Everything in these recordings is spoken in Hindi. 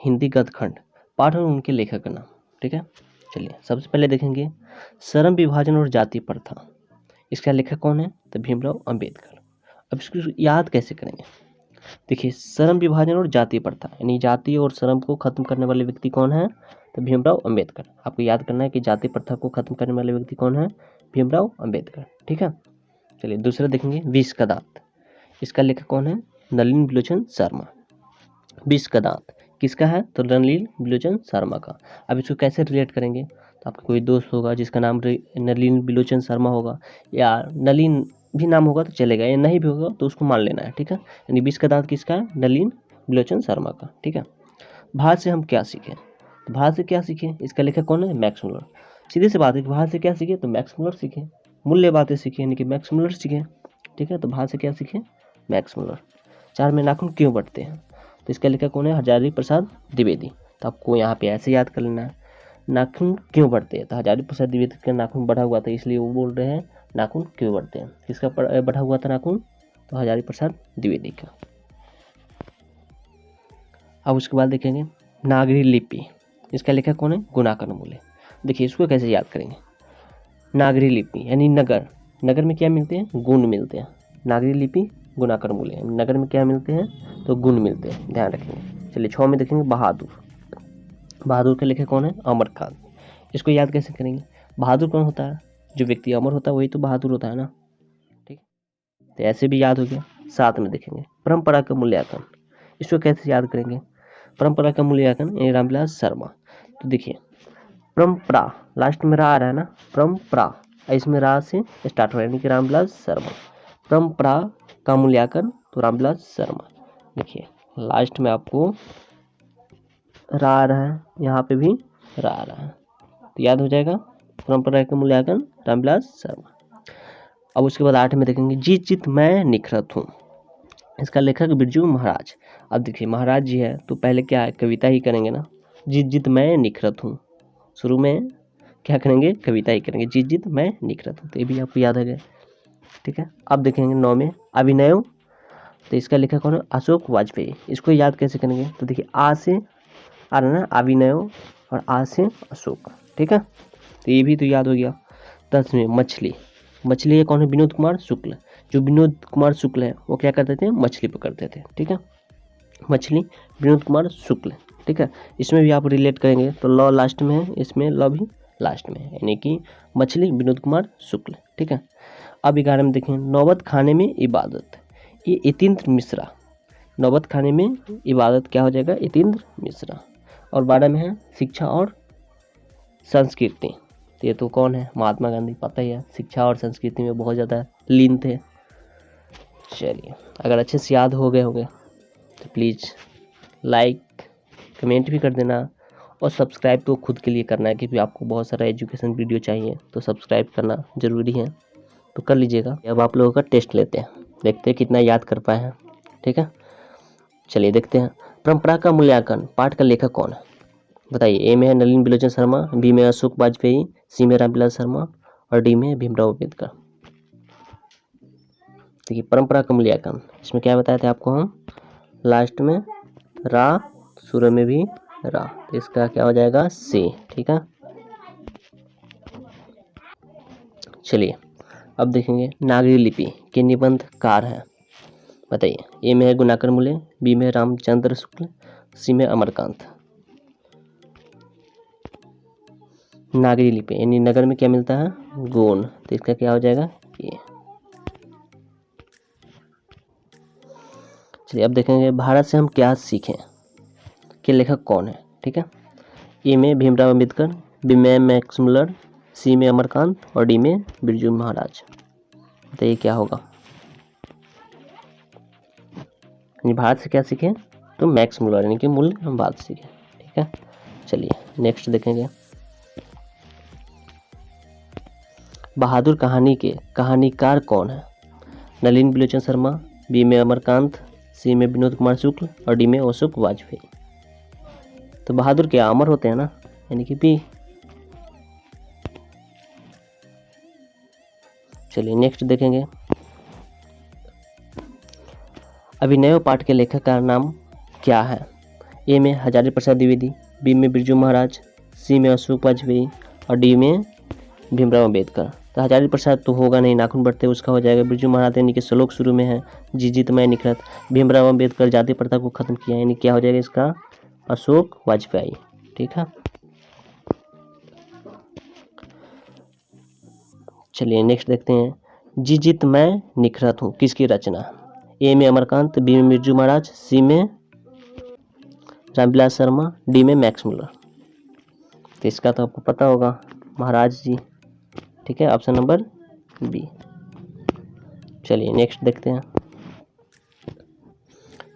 हिंदी गद्यखंड, पाठ और उनके लेखक का नाम। ठीक है, चलिए सबसे पहले देखेंगे श्रम विभाजन और जाति प्रथा। इसका लेखक कौन है? तो भीमराव अंबेडकर। अब इसको याद कैसे करेंगे? देखिए, श्रम विभाजन और जाति प्रथा यानी जाति और श्रम को खत्म करने वाले व्यक्ति कौन है? तो भीमराव अंबेडकर। आपको याद करना है कि जाति प्रथा को खत्म करने वाले व्यक्ति कौन है? भीमराव अंबेडकर। ठीक है, चलिए दूसरा देखेंगे विष का दांत। इसका लेखक कौन है? नलिनी बिलोचन शर्मा। विष का दांत किसका है? तो नलिनी बिलोचन शर्मा का। अब इसको कैसे रिलेट करेंगे? तो आपका कोई दोस्त होगा जिसका नाम नलिनी बिलोचन शर्मा होगा, या नलिन भी नाम होगा तो चलेगा, या नहीं भी होगा तो उसको मान लेना है। ठीक है, यानी विष का दांत किसका है? नलिनी बिलोचन शर्मा का। ठीक है, भारत से हम क्या सीखें? तो भारत से क्या सीखें, इसका लेखक कौन है? Max Muller. सीधी सी बात है कि भारत से क्या सीखें? तो मैक्स मुलर सीखें, मूल्य बातें सीखें यानी कि मैक्स मुलर सीखें। ठीक है, तो भारत से क्या सीखें? Max Muller. चार में नाखून क्यों बढ़ते हैं? तो इसका लेखक कौन है? हजारी प्रसाद द्विवेदी। तो आपको यहाँ पे ऐसे याद कर लेना है, नाखून क्यों बढ़ते हैं? तो हजारी प्रसाद द्विवेदी का नाखून बढ़ा हुआ था, इसलिए वो बोल रहे हैं नाखून क्यों बढ़ते हैं। किसका बढ़ा हुआ था नाखून? तो हजारी प्रसाद द्विवेदी का। अब उसके बाद देखेंगे नागरी लिपि। इसका लेखक कौन है? गुणाकर मूल्य। देखिए इसको कैसे याद करेंगे? नागरी लिपि यानी नगर, नगर में क्या मिलते हैं? गुण मिलते हैं। नागरी लिपि गुणाकर मूल्य, नगर में क्या मिलते हैं? तो गुण मिलते हैं, ध्यान रखेंगे। चलिए 6 में देखेंगे बहादुर। बहादुर का लेखक कौन है? अमरकांत। इसको याद कैसे करेंगे? बहादुर कौन होता है? जो व्यक्ति अमर होता है वही तो बहादुर होता है ना। ठीक, तो ऐसे भी याद हो गया। 7 में देखेंगे परंपरा का मूल्यांकन। इसको कैसे याद करेंगे? परंपरा का मूल्यांकन यानी रामविलास शर्मा। तो देखिए परंपरा, लास्ट में रा आ रहा है ना, परंपरा, इसमें रा से स्टार्ट हो रहा है यानी कि रामविलास शर्मा। परंपरा का मूल्यांकन तो रामविलास शर्मा। देखिए लास्ट में आपको रा आ रहा है, यहाँ पे भी रा आ रहा है, तो याद हो जाएगा परंपरा का मूल्यांकन रामविलास शर्मा। अब उसके बाद 8 में देखेंगे जीत जीत मैं निखरत हूँ। इसका लेखक बिरजू महाराज। अब देखिए महाराज जी है तो पहले क्या है? कविता ही करेंगे ना। जीत जीत मैं निखरत हूँ, शुरू में क्या करेंगे? कविता ही करेंगे, जीत जीत मैं निखरत हूँ। तो ये भी आपको याद आ गया। ठीक है, अब देखेंगे 9 में अभिनय। तो इसका लेखक कौन है? अशोक वाजपेयी। इसको याद कैसे करेंगे? तो देखिए आ से आ रहा ना अभिनय और आ से अशोक। ठीक है, तो ये भी तो याद हो गया। 10 में मछली। मछली ये कौन है? विनोद कुमार शुक्ल। जो विनोद कुमार शुक्ल है वो क्या करते थे? मछली पकड़ते थे। ठीक है, मछली विनोद कुमार शुक्ल। ठीक है, इसमें भी आप रिलेट करेंगे तो लॉ लास्ट में है, इसमें लॉ भी लास्ट में है, यानी कि मछली विनोद कुमार शुक्ल। ठीक है, अब 11 में देखें नौबत खाने में इबादत। ये यतीन्द्र मिश्रा। नौबत खाने में इबादत क्या हो जाएगा? यतीन्द्र मिश्रा। और 12 में है शिक्षा और संस्कृति। तो ये तो कौन है? महात्मा गांधी। पता ही है, शिक्षा और संस्कृति में बहुत ज़्यादा लीन थे। चलिए अगर अच्छे से याद हो गए होंगे तो प्लीज़ लाइक कमेंट भी कर देना, और सब्सक्राइब तो खुद के लिए करना है क्योंकि आपको बहुत सारा एजुकेशन वीडियो चाहिए, तो सब्सक्राइब करना ज़रूरी है, तो कर लीजिएगा। अब आप लोगों का टेस्ट लेते हैं, देखते हैं कितना याद कर पाए हैं। ठीक है, चलिए देखते हैं। परंपरा का मूल्यांकन पाठ का लेखक कौन है? बताइए। ए में है नलिनी बिलोचन शर्मा, बी में अशोक वाजपेयी, सी में रामविलास शर्मा और डी में भीमराव अम्बेडकर। देखिए परंपरा का मूल्यांकन, इसमें क्या बताए थे आपको हम? लास्ट में रा, शुरू में भी रा, तो इसका क्या हो जाएगा? सी। ठीक है, चलिए अब देखेंगे नागरी लिपि के निबंधकार हैं। बताइए। ए में है गुणाकर मूल्य, बी में रामचंद्र शुक्ल, सी में अमरकांत। नागरी लिपि यानी नगर में क्या मिलता है? गुण, तो इसका क्या हो जाएगा? ये। चलिए अब देखेंगे भारत से हम क्या सीखें के लेखक कौन है। ठीक है, ए में भीमराव अंबेडकर, बी में मैक्स मुलर, सी में अमरकांत और डी में बिरजू महाराज। बताइए क्या होगा? भारत से क्या सीखें? तो मैक्स मुलर यानी कि मूल्य हम भारत से सीखें। ठीक है, चलिए नेक्स्ट देखेंगे बहादुर कहानी के कहानीकार कौन है? नलिनी बिलोचन शर्मा, बी में अमरकांत, सी में विनोद कुमार शुक्ल और डी में अशोक वाजपेयी। तो बहादुर क्या अमर होते हैं ना, यानी कि बी। चलिए नेक्स्ट देखेंगे अभिनय पाठ के लेखक का नाम क्या है? ए में हजारी प्रसाद द्विवेदी, बी में बिरजू महाराज, सी में अशोक वाजपेयी और डी में भीमराव अम्बेडकर। तो हजारी प्रसाद तो होगा नहीं, नाखून बढ़ते उसका हो जाएगा। बिरजू महाराज यानी कि श्लोक शुरू में है, जिजित मैं निखरत। भीमराव अम्बेडकर जाति प्रथा को खत्म किया, यानी क्या हो जाएगा इसका, अशोक वाजपेयी। ठीक है, चलिए नेक्स्ट देखते हैं। जिजित मैं निखरत हूँ किसकी रचना, ए में अमरकांत, बी में बिरजू महाराज, सी में रामविलास शर्मा, डी में मैक्स मुलर। तो इसका तो आपको पता होगा, महाराज जी। ठीक है, ऑप्शन नंबर बी। चलिए नेक्स्ट देखते हैं।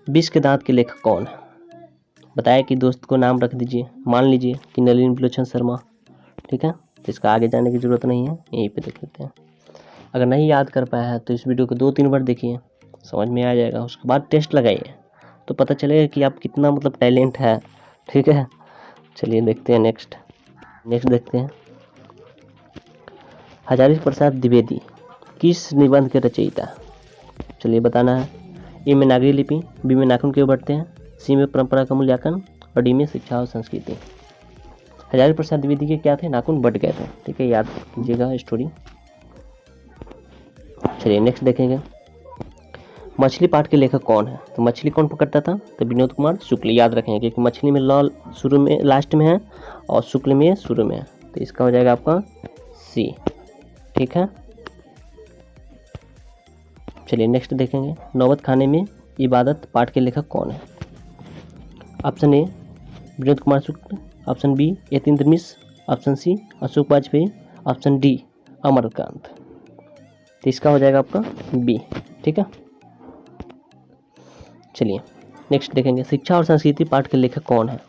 विष के दांत के लेखक कौन है, बताया कि दोस्त को नाम रख दीजिए, मान लीजिए कि नलिनी विलोचन शर्मा। ठीक है, तो इसका आगे जाने की ज़रूरत नहीं है, यहीं पे देख लेते हैं। अगर नहीं याद कर पाया है तो इस वीडियो को 2-3 बार देखिए, समझ में आ जाएगा। उसके बाद टेस्ट लगाइए तो पता चलेगा कि आप कितना मतलब टैलेंट है। ठीक है, चलिए देखते हैं नेक्स्ट देखते हैं। हजारी प्रसाद द्विवेदी किस निबंध के रचयिता, चलिए बताना है। ए में नागरी लिपि, बी में नाखून क्यों बढ़ते हैं, सी में परंपरा का मूल्यांकन और डी में शिक्षा और संस्कृति। हजारी प्रसाद द्विवेदी के क्या थे, नाखून बढ़ गए थे। ठीक है, याद कीजिएगा स्टोरी। चलिए नेक्स्ट देखेंगे। मछली पाठ के लेखक कौन है, तो मछली कौन पकड़ता था, तो विनोद कुमार शुक्ल। याद रखेंगे क्योंकि मछली में ल शुरू में लास्ट में है और शुक्ल में शुरू में है, तो इसका हो जाएगा आपका सी। ठीक है, चलिए नेक्स्ट देखेंगे। नौबत खाने में इबादत पाठ के लेखक कौन है, option A Vinod Kumar Shukla, option B Yatindra Mishra, option C Ashok Vajpeyi, option D Amarkant. तो इसका हो जाएगा आपका बी। ठीक है, चलिए नेक्स्ट देखेंगे। शिक्षा और संस्कृति पाठ के लेखक कौन है,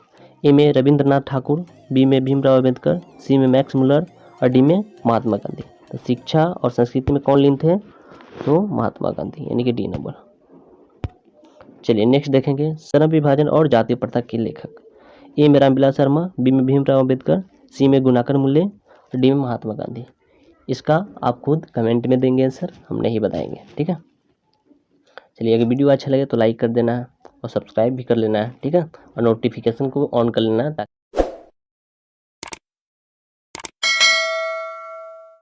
ए में रविंद्रनाथ ठाकुर, बी में भीमराव अम्बेडकर, सी में मैक्स मुलर और डी में महात्मा गांधी। तो शिक्षा और संस्कृति में कौन लीन थे, तो महात्मा गांधी, यानी कि डी नंबर। चलिए नेक्स्ट देखेंगे। श्रम विभाजन और जाति प्रथा के लेखक, ए में रामविलास शर्मा, बी में भीमराव अम्बेडकर, सी में गुणाकर मुल्ले और डी में महात्मा गांधी। इसका आप खुद कमेंट में देंगे आंसर, हम नहीं बताएंगे। ठीक है, चलिए अगर वीडियो अच्छा लगे तो लाइक कर देना है और सब्सक्राइब भी कर लेना है। ठीक है, और नोटिफिकेशन को ऑन कर लेना है।